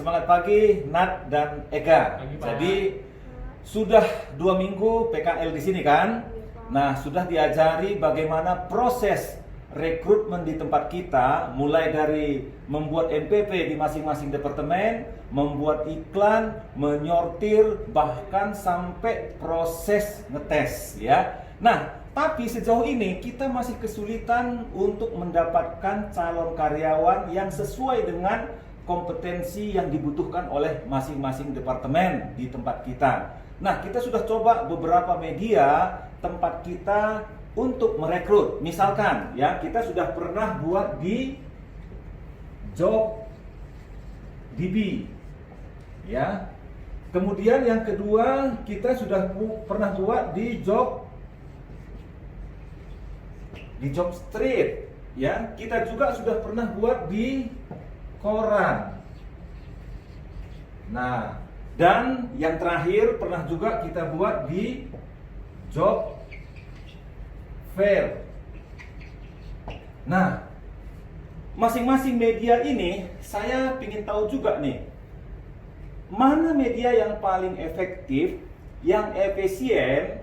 semangat pagi Nat dan Ega. Pagi, Pak. Jadi sudah 2 minggu PKL di sini kan? Nah, sudah diajari bagaimana proses rekrutmen di tempat kita, mulai dari membuat NPP di masing-masing departemen, membuat iklan, menyortir, bahkan sampai proses ngetes ya. Nah, tapi sejauh ini kita masih kesulitan untuk mendapatkan calon karyawan yang sesuai dengan kompetensi yang dibutuhkan oleh masing-masing departemen di tempat kita. Nah, kita sudah coba beberapa media tempat kita untuk merekrut. Misalkan ya, kita sudah pernah buat di JobDB ya. Kemudian yang kedua, kita sudah pernah buat di Jobstreet ya. Kita juga sudah pernah buat di koran. Nah, dan yang terakhir pernah juga kita buat di Job Fair. Nah, masing-masing media ini saya ingin tahu juga nih, mana media yang paling efektif, yang efisien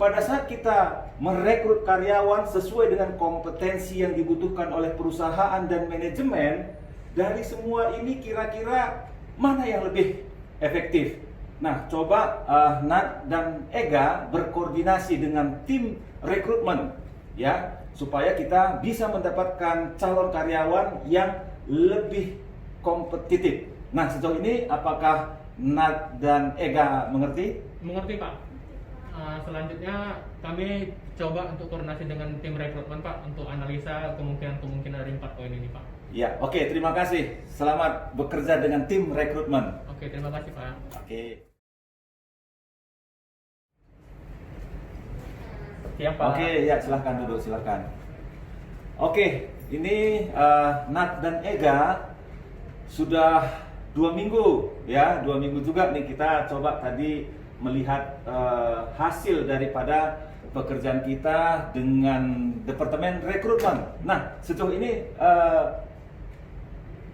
pada saat kita merekrut karyawan sesuai dengan kompetensi yang dibutuhkan oleh perusahaan dan manajemen. Dari semua ini kira-kira mana yang lebih efektif? Nah, coba Nat dan Ega berkoordinasi dengan tim rekrutmen ya, supaya kita bisa mendapatkan calon karyawan yang lebih kompetitif. Nah, sejauh ini apakah Nat dan Ega mengerti? Mengerti, Pak. Selanjutnya kami coba untuk koordinasi dengan tim rekrutmen, Pak, untuk analisa kemungkinan dari 4 poin ini, Pak. Ya, oke, terima kasih. Selamat bekerja dengan tim rekrutmen. Oke, terima kasih, Pak. Oke. Siap, Pak. Oke, ya silahkan duduk, silahkan. Oke, ini Nat dan Ega sudah 2 minggu ya, 2 minggu juga nih kita coba tadi melihat hasil daripada pekerjaan kita dengan Departemen Rekrutmen. Nah, sejauh ini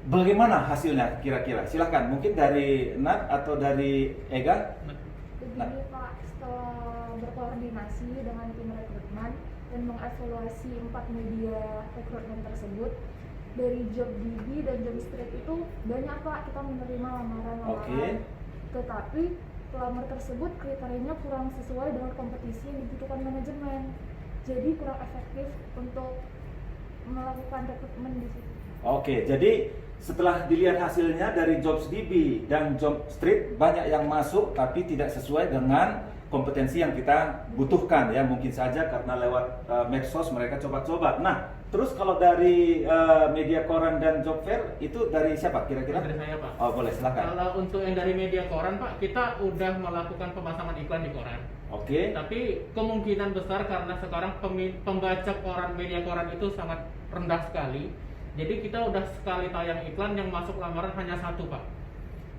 bagaimana hasilnya kira-kira? Silahkan, mungkin dari Nat atau dari Ega? Begini Pak, setelah berkoordinasi dengan tim rekrutmen dan mengevaluasi 4 media rekrutmen tersebut, dari JobDB dan Jobstreet itu banyak Pak kita menerima lamaran-lamaran. Oke. Tetapi pelamar tersebut kriterianya kurang sesuai dengan kompetisi yang dibutuhkan manajemen. Jadi kurang efektif untuk melakukan rekrutmen di situ. Oke, jadi setelah dilihat hasilnya dari JobsDB dan Jobstreet, banyak yang masuk tapi tidak sesuai dengan kompetensi yang kita butuhkan ya. Mungkin saja karena lewat medsos mereka coba-coba. Nah, terus kalau dari media koran dan job fair itu dari siapa kira-kira? Dari saya, Pak. Oh, boleh, silakan. Kalau untuk yang dari media koran, Pak, kita udah melakukan pemasangan iklan di koran. Oke. Tapi kemungkinan besar karena sekarang pembaca koran, media koran itu sangat rendah sekali. Jadi kita udah sekali tayang iklan yang masuk lamaran hanya 1, Pak.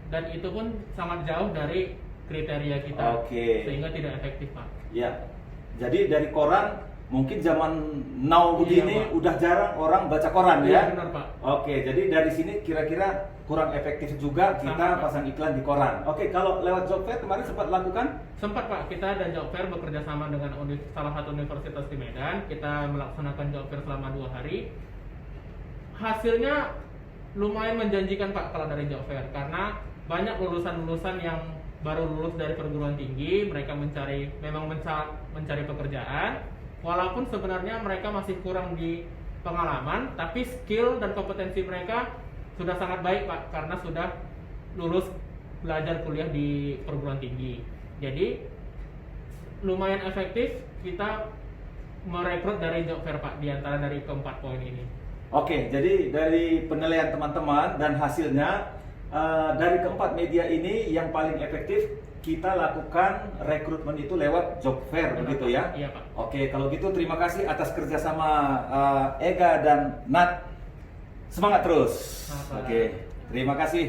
Dan itu pun sangat jauh dari kriteria kita. Oke. Sehingga tidak efektif, Pak. Ya. Jadi dari koran mungkin zaman now begini Pak. udah jarang orang baca koran Iya, ya. benar, Pak. Oke, jadi dari sini kira-kira kurang efektif juga kita Sama, Pak. pasang iklan di koran. Oke, kalau lewat job fair kemarin sempat lakukan? Sempat, Pak, kita dan job fair bekerja sama dengan salah satu universitas di Medan. Kita melaksanakan job fair selama 2 hari. Hasilnya lumayan menjanjikan, Pak, kalau dari job fair, karena banyak lulusan-lulusan yang baru lulus dari perguruan tinggi, mereka memang mencari pekerjaan, walaupun sebenarnya mereka masih kurang di pengalaman, tapi skill dan kompetensi mereka sudah sangat baik, Pak, karena sudah lulus belajar kuliah di perguruan tinggi. Jadi lumayan efektif kita merekrut dari job fair, Pak, di antara dari keempat poin ini. Oke, jadi dari penilaian teman-teman dan hasilnya dari keempat media ini yang paling efektif kita lakukan rekrutmen itu lewat job fair, begitu ya? Iya, Pak. Oke, kalau gitu terima kasih atas kerjasama Ega dan Nat. Semangat terus. Semangat, Pak. Oke, terima kasih.